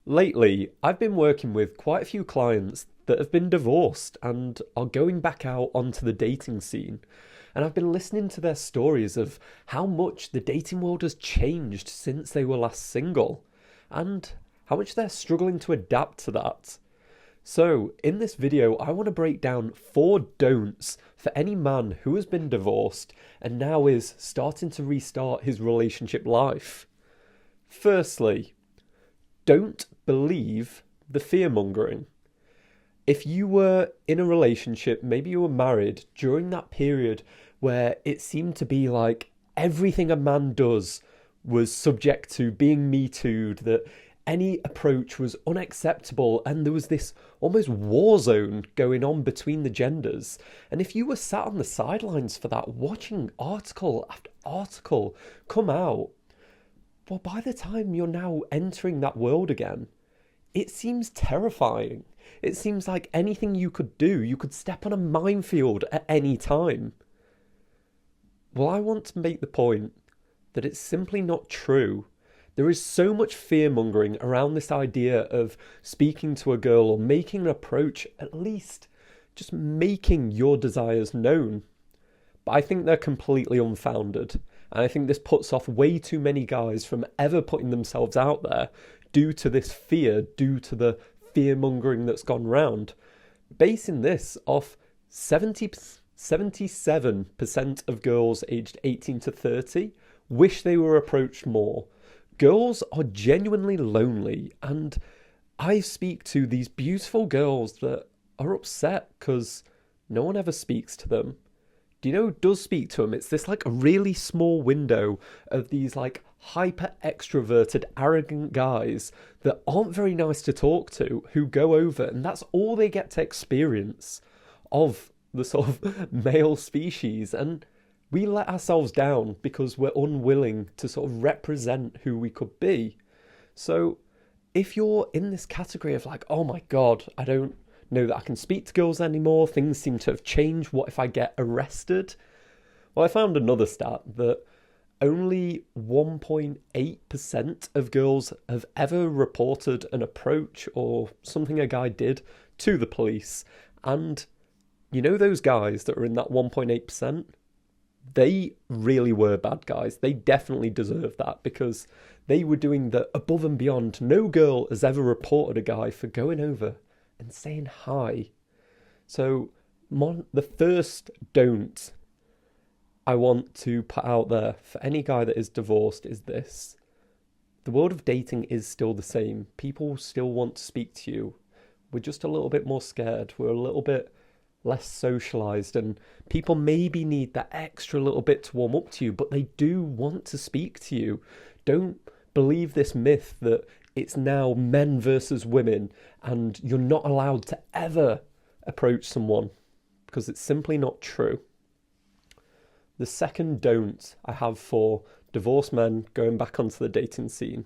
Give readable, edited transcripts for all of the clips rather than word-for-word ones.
Lately, I've been working with quite a few clients that have been divorced and are going back out onto the dating scene. And I've been listening to their stories of how much the dating world has changed since they were last single, and how much they're struggling to adapt to that. So, in this video, I want to break down 4 don'ts for any man who has been divorced and now is starting to restart his relationship life. Firstly, don't believe the fear-mongering. If you were in a relationship, maybe you were married, during that period where it seemed to be like everything a man does was subject to being Me Too'd, that any approach was unacceptable, and there was this almost war zone going on between the genders. And if you were sat on the sidelines for that, watching article after article come out, well, by the time you're now entering that world again, it seems terrifying. It seems like anything you could do, you could step on a minefield at any time. Well, I want to make the point that it's simply not true. There is so much fear-mongering around this idea of speaking to a girl or making an approach, at least just making your desires known. But I think they're completely unfounded. And I think this puts off way too many guys from ever putting themselves out there due to this fear, due to the fear-mongering that's gone round. Basing this off 77% of girls aged 18 to 30 wish they were approached more. Girls are genuinely lonely, and I speak to these beautiful girls that are upset because no one ever speaks to them. Do you know who does speak to them? It's this like a really small window of these like hyper extroverted, arrogant guys that aren't very nice to talk to, who go over, and that's all they get to experience of the sort of male species. And we let ourselves down because we're unwilling to sort of represent who we could be. So if you're in this category of like, oh my God, I don't know that I can speak to girls anymore, things seem to have changed, what if I get arrested? Well, I found another stat that only 1.8% of girls have ever reported an approach or something a guy did to the police. And you know those guys that are in that 1.8%? They really were bad guys. They definitely deserve that because they were doing the above and beyond. No girl has ever reported a guy for going over and saying hi. So the first don't I want to put out there for any guy that is divorced is this. The world of dating is still the same. People still want to speak to you. We're just a little bit more scared. We're a little bit less socialized, and people maybe need that extra little bit to warm up to you, but they do want to speak to you. Don't believe this myth that it's now men versus women and you're not allowed to ever approach someone, because it's simply not true. The second don't I have for divorced men going back onto the dating scene: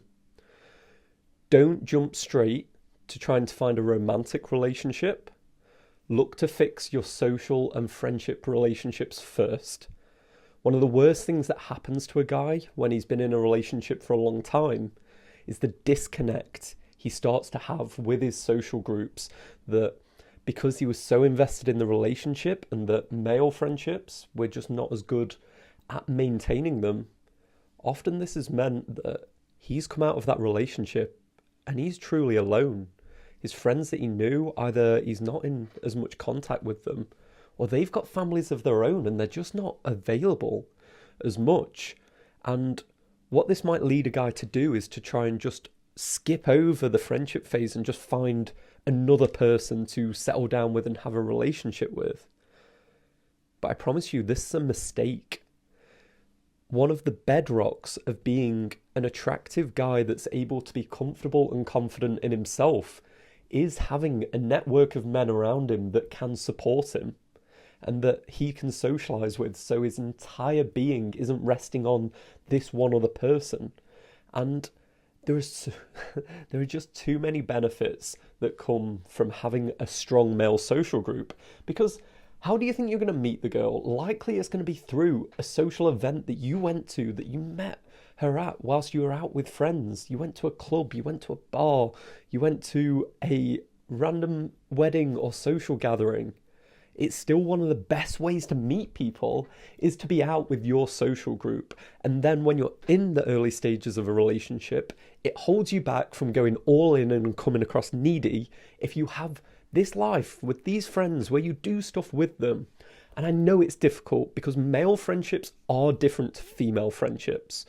don't jump straight to trying to find a romantic relationship. Look to fix your social and friendship relationships first. One of the worst things that happens to a guy when he's been in a relationship for a long time is the disconnect he starts to have with his social groups, that because he was so invested in the relationship and that male friendships were just not as good at maintaining them, often this has meant that he's come out of that relationship and he's truly alone. His friends that he knew, either he's not in as much contact with them, or they've got families of their own and they're just not available as much. And what this might lead a guy to do is to try and just skip over the friendship phase and just find another person to settle down with and have a relationship with. But I promise you, this is a mistake. One of the bedrocks of being an attractive guy that's able to be comfortable and confident in himself is having a network of men around him that can support him and that he can socialize with, so his entire being isn't resting on this one other person. And there are just too many benefits that come from having a strong male social group, because how do you think you're going to meet the girl? Likely it's going to be through a social event that you went to, that you met her at whilst you were out with friends. You went to a club, you went to a bar, you went to a random wedding or social gathering. It's still one of the best ways to meet people is to be out with your social group. And then when you're in the early stages of a relationship, it holds you back from going all in and coming across needy if you have this life with these friends where you do stuff with them. And I know it's difficult because male friendships are different to female friendships.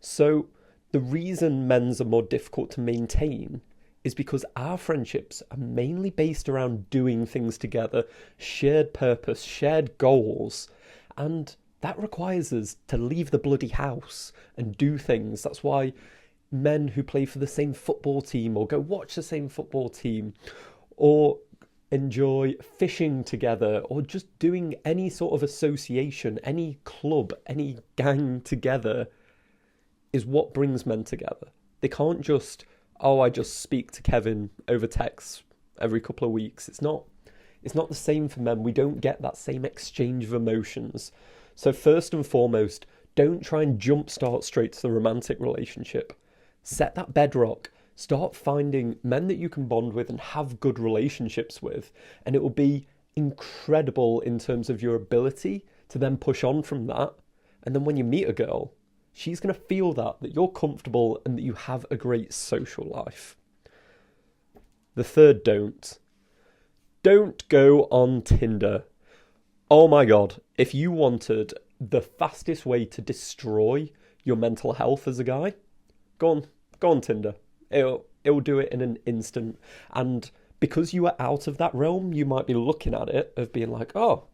So the reason men's are more difficult to maintain is because our friendships are mainly based around doing things together, shared purpose, shared goals, and that requires us to leave the bloody house and do things. That's why men who play for the same football team or go watch the same football team or enjoy fishing together or just doing any sort of association, any club, any gang together is what brings men together. They can't just, oh, I just speak to Kevin over text every couple of weeks. It's not the same for men. We don't get that same exchange of emotions. So first and foremost, don't try and jumpstart straight to the romantic relationship. Set that bedrock. Start finding men that you can bond with and have good relationships with. And it will be incredible in terms of your ability to then push on from that. And then when you meet a girl, she's going to feel that you're comfortable and that you have a great social life. The third don't go on Tinder. Oh my God, if you wanted the fastest way to destroy your mental health as a guy, go on Tinder. It'll do it in an instant. And because you are out of that realm, you might be looking at it of being like, oh,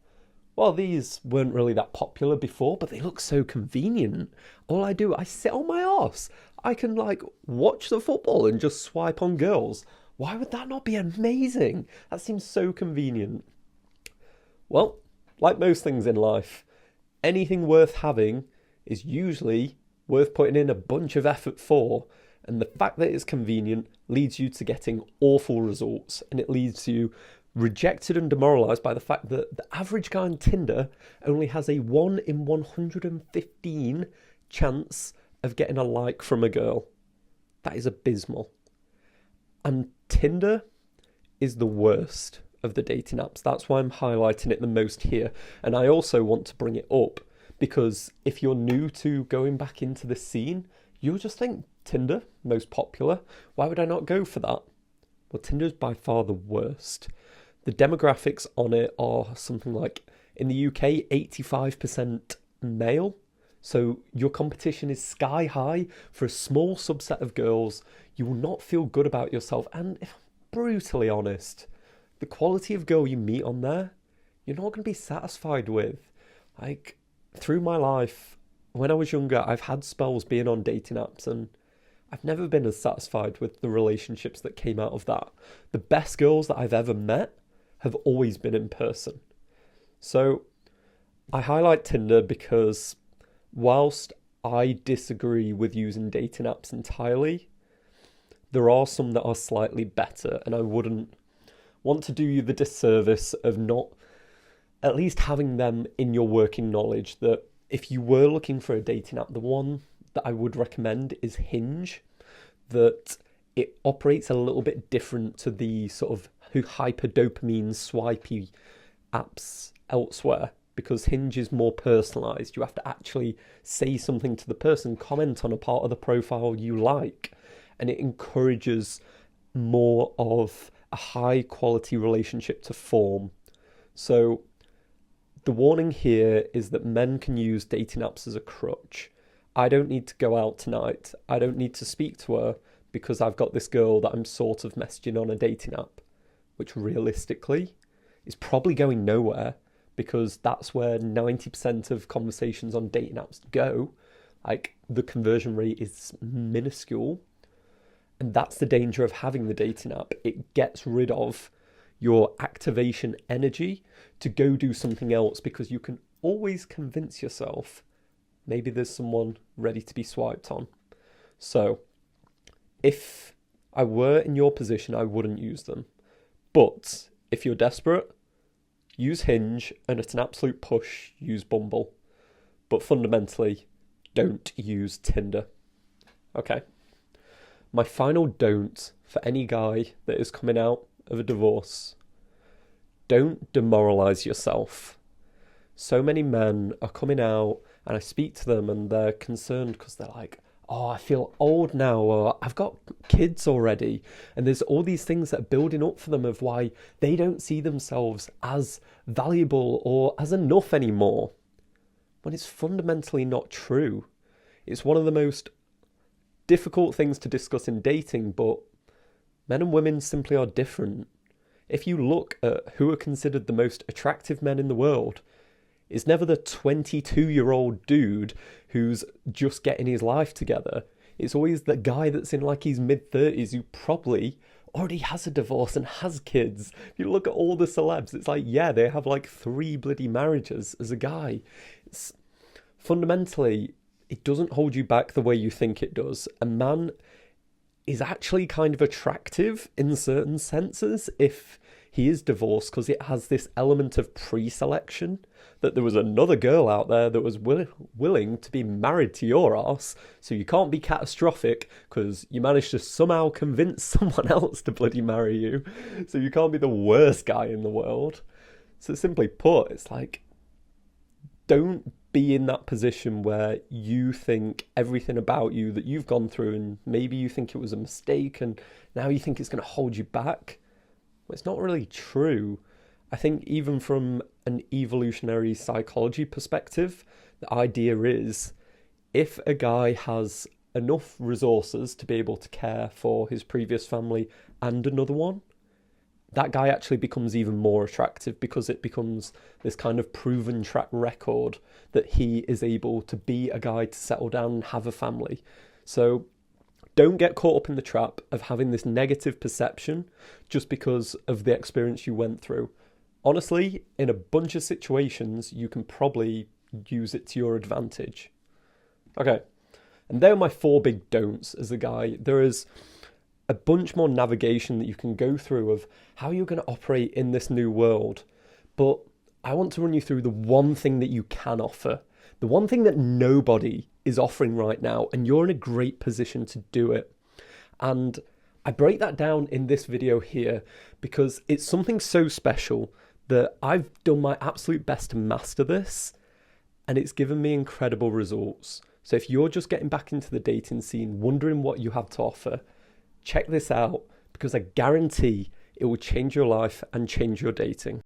well, these weren't really that popular before, but they look so convenient. All I do, I sit on my arse. I can watch the football and just swipe on girls. Why would that not be amazing? That seems so convenient. Well, like most things in life, anything worth having is usually worth putting in a bunch of effort for. And the fact that it's convenient leads you to getting awful results. And it leaves you rejected and demoralised by the fact that the average guy on Tinder only has a 1 in 115 chance of getting a like from a girl. That is abysmal. And Tinder is the worst of the dating apps. That's why I'm highlighting it the most here. And I also want to bring it up because if you're new to going back into the scene, you'll just think Tinder, most popular. Why would I not go for that? Well, Tinder is by far the worst. The demographics on it are something like, in the UK, 85% male. So your competition is sky high for a small subset of girls. You will not feel good about yourself. And if I'm brutally honest, the quality of girl you meet on there, you're not going to be satisfied with. Through my life, when I was younger, I've had spells being on dating apps and I've never been as satisfied with the relationships that came out of that. The best girls that I've ever met have always been in person. So I highlight Tinder because whilst I disagree with using dating apps entirely, there are some that are slightly better, and I wouldn't want to do you the disservice of not at least having them in your working knowledge. That if you were looking for a dating app, the one that I would recommend is Hinge, that it operates a little bit different to the sort of hyper dopamine swipey apps elsewhere, because Hinge is more personalised. You have to actually say something to the person, comment on a part of the profile you like, and it encourages more of a high quality relationship to form. So the warning here is that men can use dating apps as a crutch. I don't need to go out tonight. I don't need to speak to her because I've got this girl that I'm sort of messaging on a dating app, which realistically is probably going nowhere because that's where 90% of conversations on dating apps go. The conversion rate is minuscule. And that's the danger of having the dating app. It gets rid of your activation energy to go do something else because you can always convince yourself maybe there's someone ready to be swiped on. So if I were in your position, I wouldn't use them. But if you're desperate, use Hinge, and at an absolute push, use Bumble. But fundamentally, don't use Tinder. Okay. My final don't for any guy that is coming out of a divorce: don't demoralize yourself. So many men are coming out, and I speak to them and they're concerned because they're like, oh, I feel old now, or I've got kids already. And there's all these things that are building up for them of why they don't see themselves as valuable or as enough anymore, when it's fundamentally not true. It's one of the most difficult things to discuss in dating, but men and women simply are different. If you look at who are considered the most attractive men in the world, it's never the 22-year-old dude who's just getting his life together. It's always the guy that's in like his mid-30s who probably already has a divorce and has kids. If you look at all the celebs, it's like, yeah, they have like 3 bloody marriages as a guy. It's, fundamentally, it doesn't hold you back the way you think it does. A man is actually kind of attractive in certain senses if he is divorced, because it has this element of pre-selection, that there was another girl out there that was willing to be married to your arse, so you can't be catastrophic because you managed to somehow convince someone else to bloody marry you, so you can't be the worst guy in the world. So simply put, it's like, don't be in that position where you think everything about you that you've gone through, and maybe you think it was a mistake and now you think it's going to hold you back. Well, it's not really true. I think even from an evolutionary psychology perspective, the idea is if a guy has enough resources to be able to care for his previous family and another one, that guy actually becomes even more attractive, because it becomes this kind of proven track record that he is able to be a guy to settle down and have a family. So don't get caught up in the trap of having this negative perception just because of the experience you went through. Honestly, in a bunch of situations, you can probably use it to your advantage. Okay, and there are my 4 big don'ts as a guy. There is a bunch more navigation that you can go through of how you're going to operate in this new world. But I want to run you through the one thing that you can offer, the one thing that nobody is offering right now, and you're in a great position to do it. And I break that down in this video here because it's something so special that I've done my absolute best to master this, and it's given me incredible results. So if you're just getting back into the dating scene, wondering what you have to offer, check this out, because I guarantee it will change your life and change your dating.